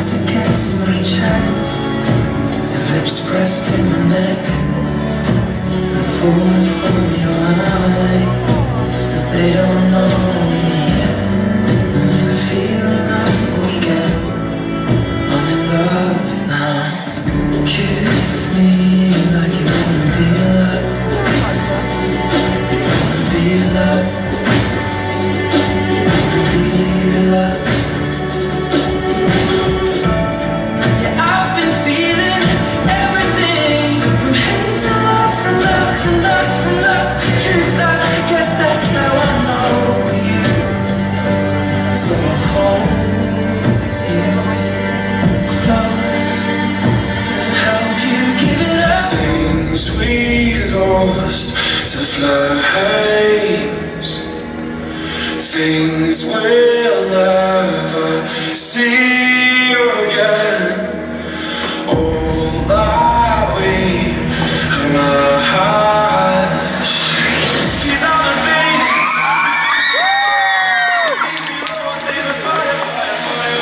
Against my chest, your lips pressed to my neck. I'm falling for your eyes, but they don't know me yet. And with the feeling I forget, I'm in love now. Kiss me like you wanna be loved. You wanna be loved. You wanna be loved. Things we'll never see again. All that we have. These are the things. Fire, fire, fire.